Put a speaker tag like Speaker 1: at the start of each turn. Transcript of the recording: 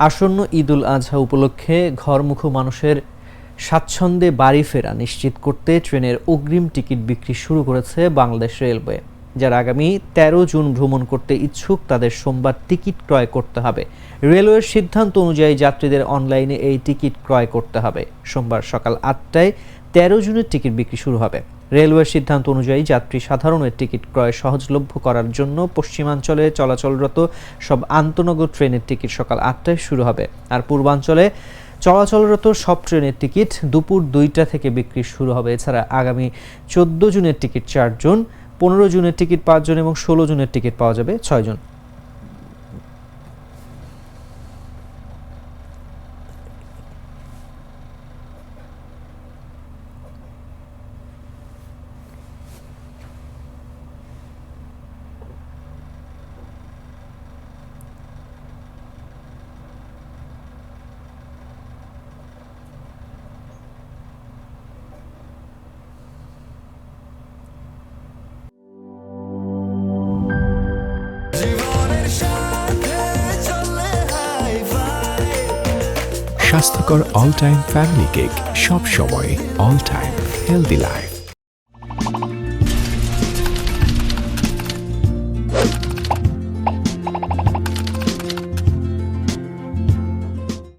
Speaker 1: আসন্ন ঈদুল আজহা উপলক্ষে ঘরমুখো মানুষের স্বাচ্ছন্দ্যে বাড়ি ফেরা নিশ্চিত করতে ট্রেনের অগ্রিম টিকিট বিক্রি শুরু করেছে বাংলাদেশ রেলওয়ে। যারা আগামী ১৩ জুন ভ্রমণ করতে ইচ্ছুক তাদের সোমবার টিকিট ক্রয় করতে হবে। রেলওয়ের সিদ্ধান্ত অনুযায়ী যাত্রীদের অনলাইনে এই টিকিট ক্রয় করতে হবে। সোমবার সকাল ৮টায় ১৩ জুনের টিকিট বিক্রি শুরু হবে। রেলওয়ের সিদ্ধান্ত অনুযায়ী যাত্রী সাধারণের টিকিট ক্রয় সহজলভ্য করার জন্য পশ্চিমাঞ্চলে চলাচলরত সব আন্তনগর ট্রেনের টিকিট সকাল ৮টায় শুরু হবে, আর পূর্বাঞ্চলে চলাচলরত সব ট্রেনের টিকিট দুপুর ২টা থেকে বিক্রি শুরু হবে। এছাড়া আগামী ১৪ জুনের টিকিট ৪ জন, ১৫ জুনের টিকিট ৫ জন এবং ১৬ জুনের টিকিট পাওয়া যাবে ৬ জন।
Speaker 2: স্বাস্থ্যকর অল টাইম ফ্যামিলি কেক, সব সময় অল টাইম হেলদি লাইফ।